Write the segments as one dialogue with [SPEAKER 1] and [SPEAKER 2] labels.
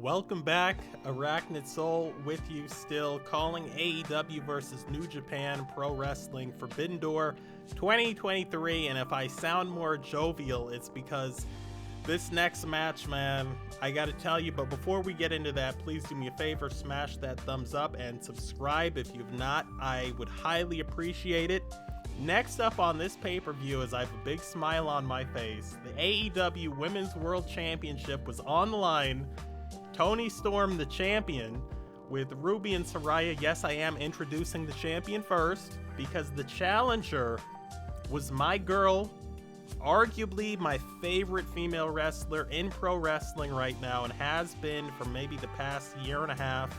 [SPEAKER 1] Welcome back, Arachnid Soul with you still, calling AEW versus New Japan Pro Wrestling Forbidden Door 2023, and if I sound more jovial, it's because this next match, man, I gotta tell you, but before we get into that, please do me a favor, smash that thumbs up and subscribe if you've not. I would highly appreciate it. Next up on this pay-per-view is I have a big smile on my face. The AEW Women's World Championship was on the line. Toni Storm, the champion, with Ruby and Saraya. Yes, I am introducing the champion first because the challenger was my girl, arguably my favorite female wrestler in pro wrestling right now, and has been for maybe the past year and a half,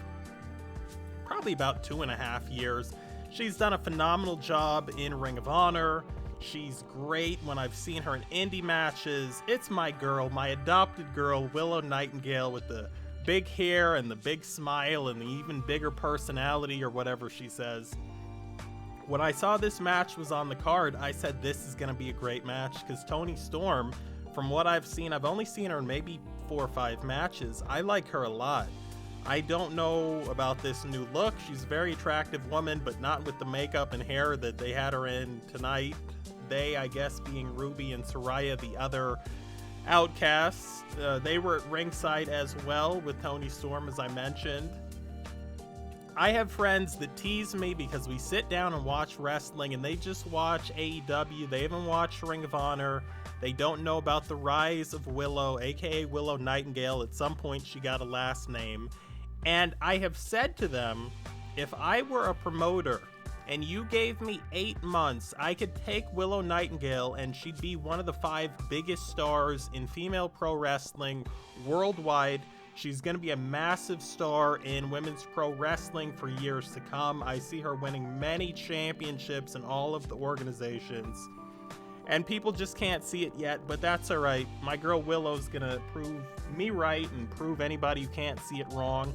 [SPEAKER 1] probably about 2.5 years. She's done a phenomenal job in Ring of Honor. She's great when I've seen her in indie matches. It's my girl, my adopted girl, Willow Nightingale, with the big hair and the big smile and the even bigger personality, or whatever she says. When I saw this match was on the card, I said this is going to be a great match, because Toni Storm, from what I've seen, I've only seen her in maybe 4 or 5 matches. I like her a lot. I don't know about this new look. She's a very attractive woman, but not with the makeup and hair that they had her in tonight. They, I guess, being Ruby and Saraya, the other outcasts. They were at ringside as well with Toni Storm, as I mentioned. I have friends that tease me because we sit down and watch wrestling and they just watch AEW. They haven't watched Ring of Honor. They don't know about the rise of Willow, aka Willow Nightingale. At some point she got a last name. And I have said to them, if I were a promoter and you gave me 8 months, I could take Willow Nightingale and she'd be one of the 5 biggest stars in female pro wrestling worldwide. She's going to be a massive star in women's pro wrestling for years to come. I see her winning many championships in all of the organizations. And people just can't see it yet, but that's all right. My girl Willow's going to prove me right and prove anybody who can't see it wrong.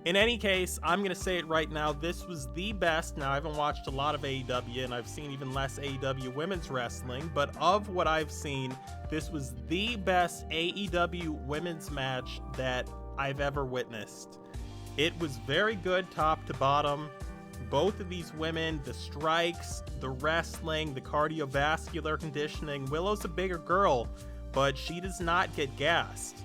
[SPEAKER 1] In any case, I'm going to say it right now, this was the best. Now, I haven't watched a lot of AEW, and I've seen even less AEW women's wrestling, but of what I've seen, this was the best AEW women's match that I've ever witnessed. It was very good top to bottom. Both of these women, the strikes, the wrestling, the cardiovascular conditioning. Willow's a bigger girl, but she does not get gassed.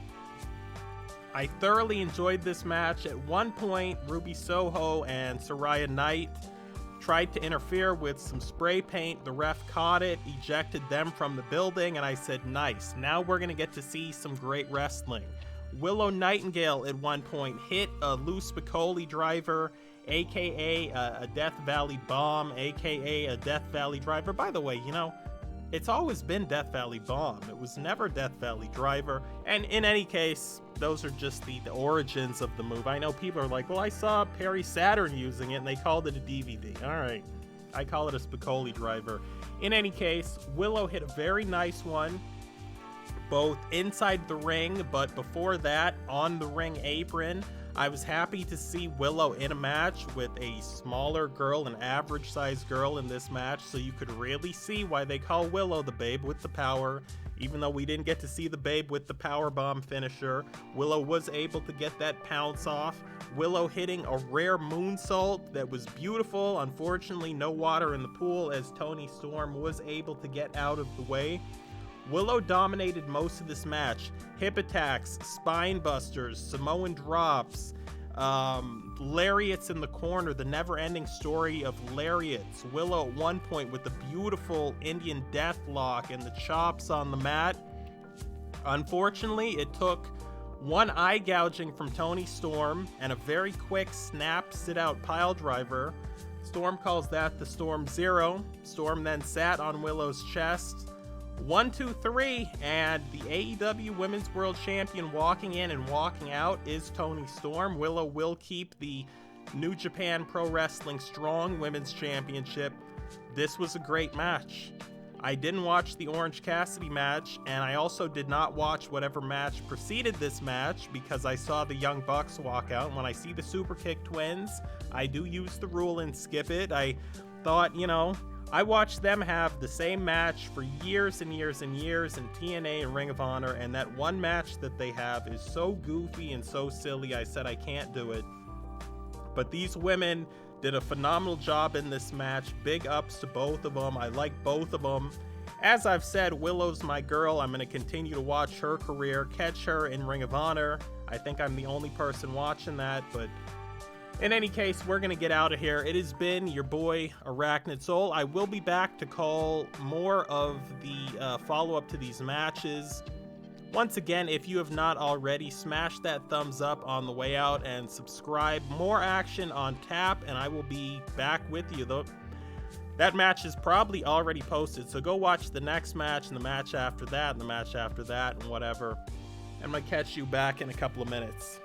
[SPEAKER 1] I thoroughly enjoyed this match. At one point, Ruby Soho and Saraya Knight tried to interfere with some spray paint. The ref caught it, ejected them from the building, and I said, nice. Now we're going to get to see some great wrestling. Willow Nightingale at one point hit a loose Spicoli driver, aka a Death Valley bomb, aka a Death Valley driver. By the way, you know, it's always been Death Valley bomb. It was never Death Valley driver. And in any case, those are just the origins of the move. I know people are like, well, I saw Perry Saturn using it and they called it a DVD. All right, I call it a Spicoli driver. In any case, Willow hit a very nice one, both inside the ring, but before that, on the ring apron. I was happy to see Willow in a match with a smaller girl, an average-sized girl in this match, so you could really see why they call Willow the Babe with the Power. Even though we didn't get to see the Babe with the powerbomb finisher, Willow was able to get that pounce off. Willow hitting a rare moonsault that was beautiful. Unfortunately, no water in the pool as Toni Storm was able to get out of the way. Willow dominated most of this match. Hip attacks, spine busters, Samoan drops, lariats in the corner, the never-ending story of lariats. Willow at one point with the beautiful Indian deathlock and the chops on the mat. Unfortunately, it took one eye gouging from Toni Storm and a very quick snap sit-out pile driver. Storm calls that the Storm Zero. Storm then sat on Willow's chest. 1, 2, 3, and the AEW Women's World Champion walking in and walking out is Toni Storm. Willow will keep the New Japan Pro Wrestling Strong Women's Championship. This was a great match. I didn't watch the Orange Cassidy match, and I also did not watch whatever match preceded this match because I saw the Young Bucks walk out. And when I see the Super Kick Twins, I do use the rule and skip it. I thought, you know, I watched them have the same match for years and years and years in TNA and Ring of Honor, and that one match that they have is so goofy and so silly, I said I can't do it. But these women did a phenomenal job in this match. Big ups to both of them. I like both of them. As I've said, Willow's my girl. I'm going to continue to watch her career, catch her in Ring of Honor. I think I'm the only person watching that, but in any case, we're going to get out of here. It has been your boy, Arachnid Soul. I will be back to call more of the follow-up to these matches. Once again, if you have not already, smash that thumbs up on the way out and subscribe. More action on tap, and I will be back with you, though. That match is probably already posted, so go watch the next match and the match after that and the match after that and whatever. I'm going to catch you back in a couple of minutes.